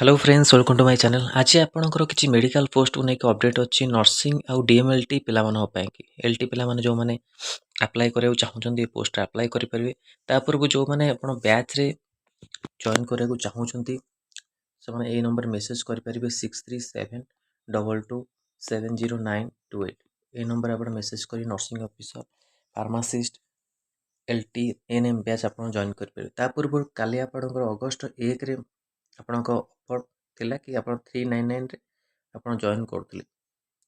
Hello friends welcome to my channel. आज आपणकर किसी मेडिकल पोस्ट को लेकर अपडेट अच्छी नर्सिंग आउ डीएमएलटी पे कि एलटी पिला माने जो माने अप्लाई करियो चाहउछन्ती पोस्ट अप्लाई करि परिबे। तापर को जो माने आपण बैच रे जॉइन करियो चाहउछन्ती से माने ए नंबर मेसेज करि परिबे 6372270928 ए नंबर आपण मेसेज करी nursing officer pharmacist LT ANM batch आपण जॉइन करि परिबे। तापर काली आपणकर अगस्त 1 रे ଆପଣଙ୍କ ଅଫର୍ ଥିଲା କି ଆପଣ 399 ରେ ଆପଣ ଜଏନ୍ କରୁଥିଲେ,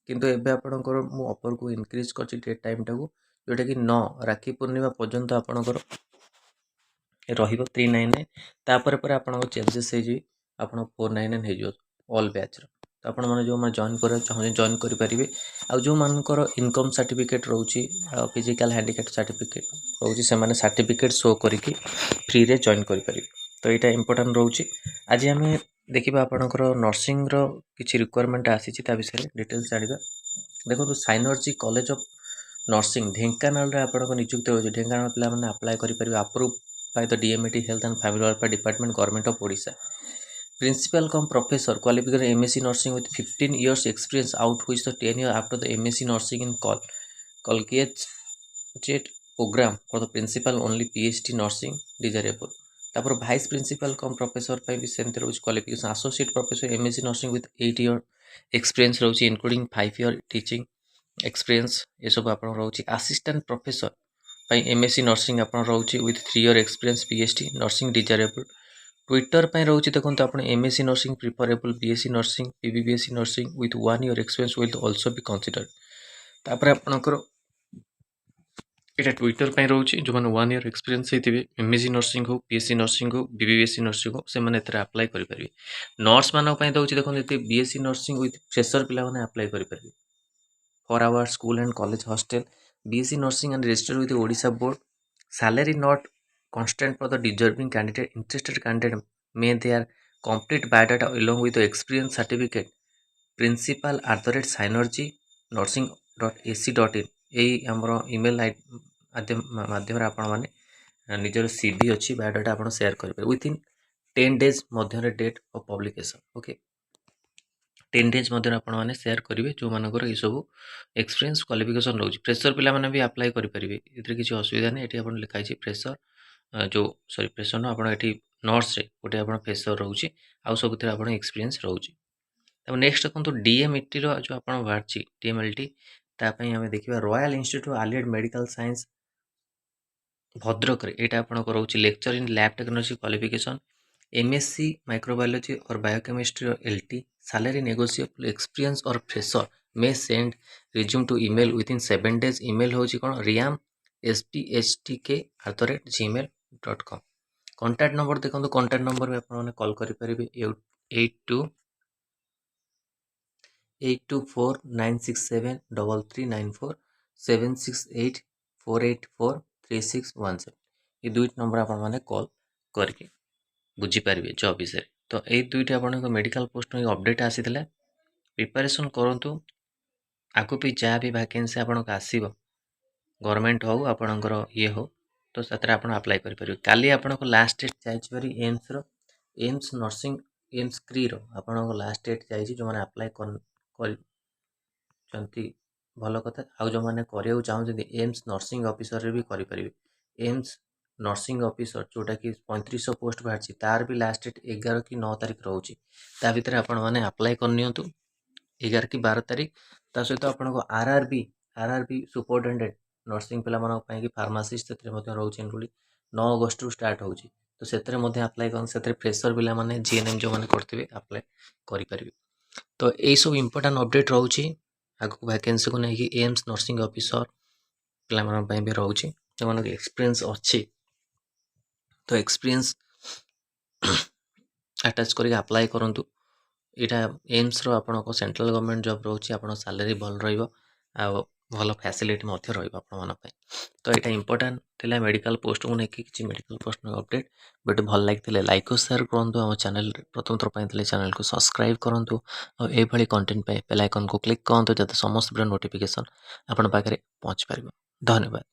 କିନ୍ତୁ ଏବେ ଆପଣଙ୍କର ମୁଁ ଅଫର୍କୁ ଇନକ୍ରିଜ୍ କରିଛି ଡେଟ୍ ଟାଇମ୍ଟାକୁ, ଯେଉଁଟାକି 9 ରାକ୍ଷୀ ପୂର୍ଣ୍ଣିମା ପର୍ଯ୍ୟନ୍ତ ଆପଣଙ୍କର ରହିବ 399। ତାପରେ ପରେ ଆପଣଙ୍କ ଚେଞ୍ଜେସ୍ ହେଇଯିବ, ଆପଣ 499 ହେଇଯିବ ଅଲ୍ ବ୍ୟାଚ୍ର। ତ ଆପଣମାନେ ଯେଉଁମାନେ ଜଏନ୍ କରିବାକୁ ଚାହୁଁଛନ୍ତି ଜଏନ୍ କରିପାରିବେ। ଆଉ ଯେଉଁମାନଙ୍କର ଇନକମ୍ ସାର୍ଟିଫିକେଟ୍ ରହୁଛି ଆଉ ଫିଜିକାଲ୍ ହ୍ୟାଣ୍ଡିକ୍ୟାପ୍ ସାର୍ଟିଫିକେଟ୍ ରହୁଛି, ସେମାନେ ସାର୍ଟିଫିକେଟ୍ ଶୋ କରିକି ଫ୍ରିରେ ଜଏନ୍ କରିପାରିବେ। तो यहाँ इम्पोर्टाट रोचे। आज आम देखा आपणकर नर्सिंग किसी रिक्वायरमेंट आसी विषय डिटेल्स जाना। देखो synergy college of nursing Dhenkanal आप नियुक्ति हो ढेंकानाल पिला अप्लाई करेंगे approve by the DMET health and family welfare department government of Odisha. Principal cum professor qualification MSc nursing with 15 years experience out which the 10 years after the MSc nursing in collegiate programme for the principal only PhD nursing desirable. तापर vice principal cum professor भी सेमती रोज qualification associate professor MSc nursing with 8 year experience रोची including 5 year teaching experience ये सब आप रोची। Assistant professor MSc nursing आप रोची with 3 year experience PhD nursing desirable. Twitter पर रोची देखो आप MSc nursing preferable BSc nursing PB BSc nursing with 1 year experience will also be considered. तापर आपणकर ये ट्विटर पर रोचे जो मैंने 1 year एक्सपीरियंस होते एमएससी नर्सिंग हो पीएससी नर्सिंग हो बीबीबीएससी नर्सिंग हो से अप्लाई करेंगे। नर्स मानक दूसरी देखो बीएससी नर्सिंग विथ फ्रेशर पिला अप्लाई करेंगे। 4 hour school and college hostel BSc nursing and registered with Odisha board. Salary not constant for the deserving candidate interested candidate may their complete biodata along with experience certificate principal@synergy nursing.ac.in यही आमर email माध्यम आपण मैंने निजर CV अच्छी biodata आप share करेंगे within 10 days मध्य date of publication. Okay 10 days मध्य आपने सेयार करेंगे जो मानकर ये सब एक्सपीरियंस क्वालिफिकेशन रोज। फ्रेशर पिला माने भी अप्लाई करेंगे, ये किसी असुविधा नहीं। ये आप लिखाई फ्रेशर जो सॉरी फ्रेशर न आप नर्स रे गोटे आप फ्रेशर रोचे आउ सब एक्सपीरियंस रोचे। तब नेक्स्ट देखो डीएमईटी जो आप बाहर डीएमएलटी तापाई आम देखा royal institute of allied medical science Bhadrak यहाँ आप रोचे lecture in lab technology qualification MSc microbiology और बायोकेमिस्ट्री और एलटी सैलरी नेगोशिएबल एक्सपीरियंस और fresher may send resume to email within 7 days। Email हूँ कौन riam.sphtk@gmail.com। कॉन्टैक्ट नंबर देखो कॉन्टैक्ट नंबर भी आपने कॉल करेंगे 8249673394 7684843617 ये दुईट नंबर आपने कॉल करके बुझीपारे जॉब विषय। तो ये दुईटा आप मेडिकल पोस्ट में अपडेट आसी प्रिपरेशन करूँ आगु भी जहाँ भी वैकेंसी आपको आसो गवर्नमेंट हो आपणकर ये हो तो से आप अप्लाई करेंगे। काली आपको लास्ट डेट जारी एम्स एम्स नर्सिंग एम्स क्री आप लास्ट डेट जाइए जो मैंने अप्लाई भल कथा आउ जो मैंने कराया चाहते एम्स नर्सिंग ऑफिसर भी करेंगे। एम्स नर्सिंग ऑफिसर जोटा कि 3500 पोस्ट बाहर तार भी लास्ट डेट 11 कि 9 तारीख रोचे ता भर आपने अप्लाई करनी 11 कि 12 तारीख। ता सहित आपको आरआरबी सुपरिटेडेंट नर्सिंग पिला कि फार्मासीस्ट रोचे इनक्लूडिंग 9 अगस्त स्टार्ट हो तो से अप्लाई कर फ्रेशर पिला जीएनएम जो मैंने करते अप्लाई करेंगे। तो यही सब इम्पोर्टाट अपडेट रोचे आगू वैकेंसी को लेकिन एम्स नर्सिंग ऑफिसर पे भी रोचे जो मन एक्सपीरियंस अच्छी तो एक्सपीरियंस अटैच करके अप्लाई करूँ। यहाँ एम्स आपण सेंट्रल गवर्नमेंट जॉब रोचे आप सैलरी भल भल फैसिलिटी रही। तो यहाँ इंपोर्टाट थिला मेडिकल पोस्ट को लेकिन किसी मेडिकल पोस्ट अपडेट बट भल लगे लाइक और शेयर करूँ। आम चैनल प्रथम थर पर चैनल को सब्सक्राइब करूँ और ये कंटेंट बेल आइकन को क्लिक करूँ जाते समस्त नोटिफिकेशन आपण पाखे पहुँच पार। धन्यवाद।